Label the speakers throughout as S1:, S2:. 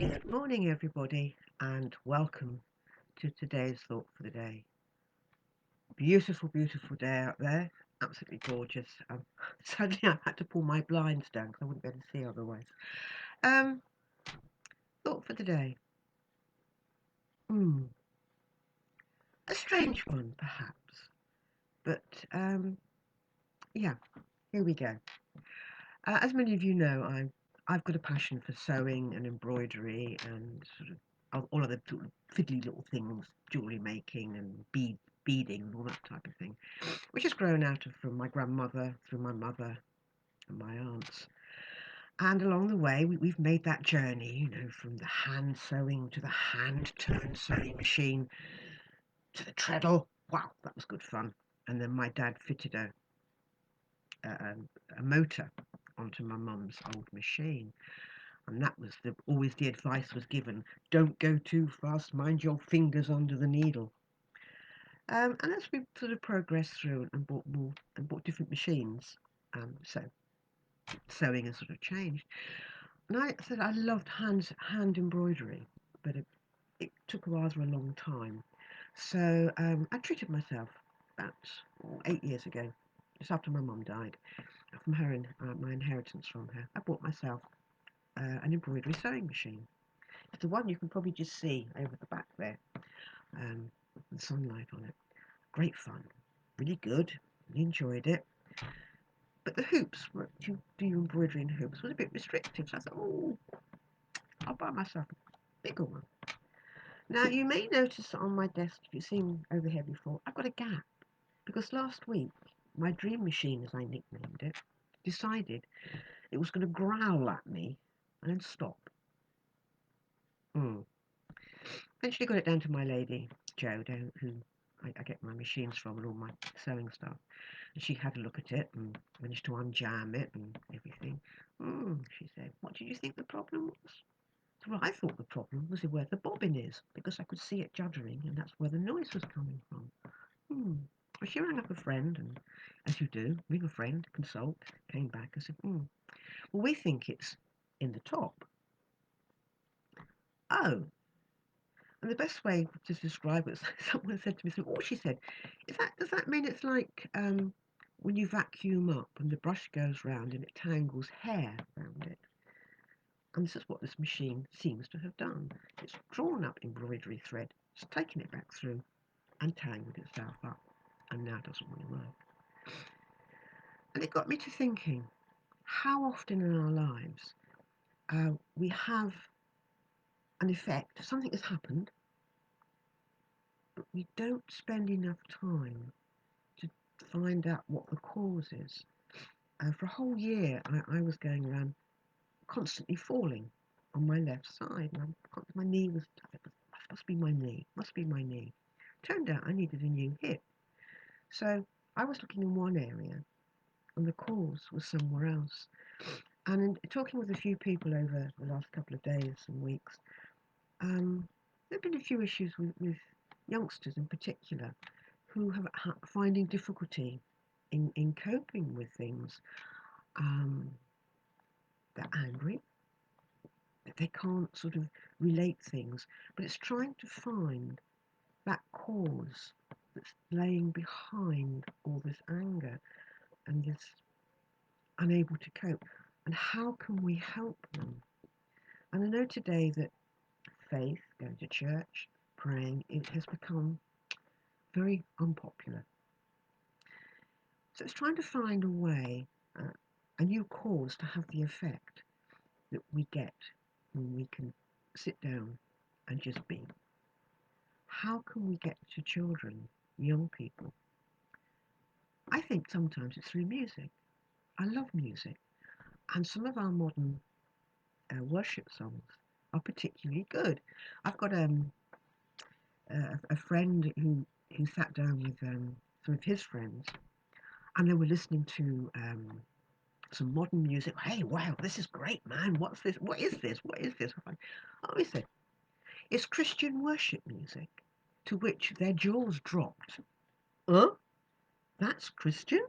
S1: Good morning, everybody, and welcome to today's thought for the day. Beautiful, beautiful day out there. Absolutely gorgeous. Sadly, I had to pull my blinds down because I wouldn't be able to see otherwise. Um, thought for the day. Hmm, a strange one, perhaps, but yeah, here we go. As many of you know, I've got a passion for sewing and embroidery and sort of all of the sort of fiddly little things, jewellery making and beading and all that type of thing, which has grown out of from my grandmother through my mother and my aunts. And along the way, we've made that journey, from the hand sewing to the hand turned sewing machine to the treadle. Wow, that was good fun. And then my dad fitted a, a motor onto my mum's old machine. And that was always the advice was given: don't go too fast, mind your fingers under the needle. And as we sort of progressed through and bought more and bought different machines, so sewing has sort of changed. And I said I loved hand embroidery, but it took a rather a long time. So I treated myself about 8 years ago, just after my mum died, from her my inheritance from her. I bought myself an embroidery sewing machine. It's the one you can probably just see over the back there, with the sunlight on it. Great fun, really good. Really enjoyed it. But the hoops, to do embroidery in hoops, was a bit restrictive. So I thought, oh, I'll buy myself a bigger one. Now, you may notice that on my desk, if you've seen over here before, I've got a gap. Because last week, my dream machine, as I nicknamed it, decided it was going to growl at me and then stop. Mm. Eventually got it down to my lady, Jo, who I get my machines from and all my sewing stuff. And she had a look at it and managed to unjam it and everything. She said, what did you think the problem was? So, well, I thought the problem was where the bobbin is, because I could see it juddering, and that's where the noise was coming from. Well, she rang up a friend, and as you do, ring a friend, consult, came back and said, well, we think it's in the top. Oh, and the best way to describe it, someone said to me, so, she said, does that mean it's like when you vacuum up and the brush goes round and it tangles hair around it? And this is what this machine seems to have done. It's drawn up embroidery thread, it's taken it back through and tangled itself up, and now doesn't want to work. And it got me to thinking, how often in our lives we have an effect, something has happened, but we don't spend enough time to find out what the cause is. For a whole year, I was going around constantly falling on my left side. And my knee was, must be my knee, must be my knee. Turned out I needed a new hip. So I was looking in one area and the cause was somewhere else. And in talking with a few people over the last couple of days and weeks, there have been a few issues with youngsters in particular who have finding difficulty in coping with things. Um, they're angry, that they can't sort of relate things, but it's trying to find that cause that's laying behind all this anger and this unable to cope. And how can we help them? And I know today that faith, going to church, praying, it has become very unpopular. So it's trying to find a way, a new cause to have the effect that we get when we can sit down and just be. How can we get to children, young people? I think sometimes it's through music. I love music, and some of our modern worship songs are particularly good. I've got a friend who sat down with some of his friends, and they were listening to some modern music. Hey, wow, this is great, man. What's this? What is this? What is this? Oh, he said, it's Christian worship music. To which their jaws dropped. Huh? That's Christian?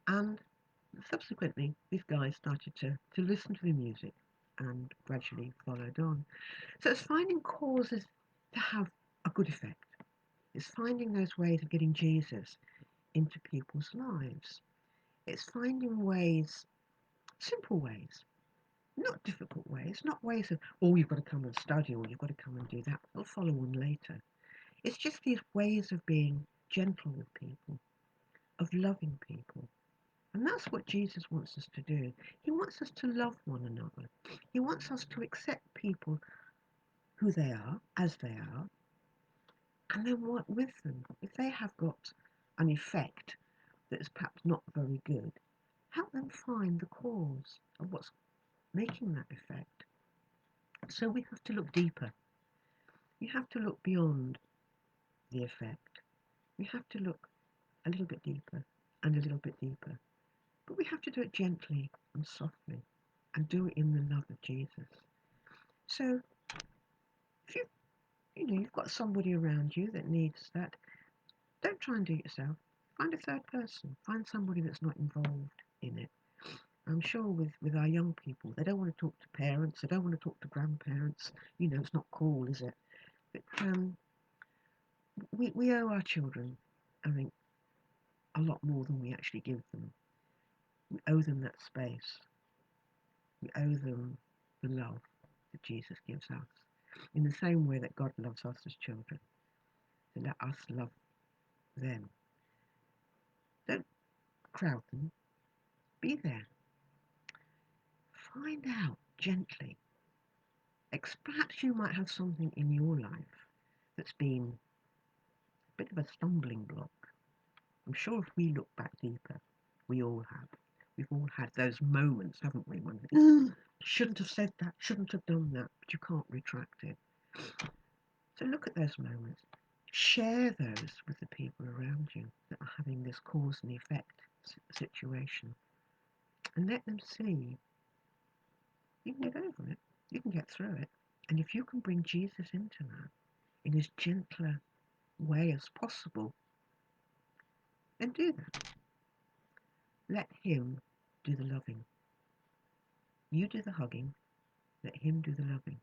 S1: And subsequently, these guys started to listen to the music and gradually followed on. So it's finding causes to have a good effect. It's finding those ways of getting Jesus into people's lives. It's finding ways, simple ways, not difficult ways, not ways of, oh, you've got to come and study or you've got to come and do that. We'll follow on later. It's just these ways of being gentle with people, of loving people. And that's what Jesus wants us to do. He wants us to love one another. He wants us to accept people who they are, as they are, and then work with them. If they have got an effect that is perhaps not very good, help them find the cause of what's making that effect. So we have to look deeper. You have to look beyond the effect. We have to look a little bit deeper and a little bit deeper. But we have to do it gently and softly and do it in the love of Jesus. So if you've got somebody around you that needs that, don't try and do it yourself. Find a third person. Find somebody that's not involved in it. I'm sure with our young people, they don't want to talk to parents, they don't want to talk to grandparents. It's not cool, is it? But we owe our children, I think, a lot more than we actually give them. We owe them that space. We owe them the love that Jesus gives us. In the same way that God loves us as children, to let us love them. Don't crowd them. Be there. Find out gently. Perhaps you might have something in your life that's been a bit of a stumbling block. I'm sure if we look back deeper, we all have. We've all had those moments, haven't we? When we shouldn't have said that, shouldn't have done that, but you can't retract it. So look at those moments. Share those with the people around you that are having this cause and effect situation, and let them see you can get over it. You can get through it. And if you can bring Jesus into that in as gentler way as possible, then do that. Let him do the loving. You do the hugging, let him do the loving.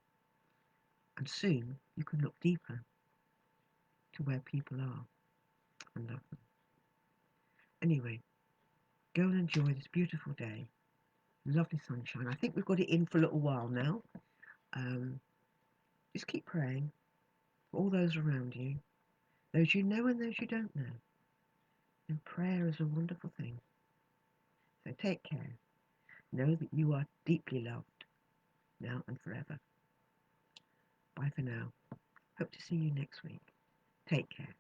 S1: And soon you can look deeper to where people are and love them. Anyway, go and enjoy this beautiful day. Lovely sunshine. I think we've got it in for a little while now. Um, just keep praying for all those around you, those you know and those you don't know. And prayer is a wonderful thing. So take care. Know that you are deeply loved now and forever. Bye for now. Hope to see you next week. Take care.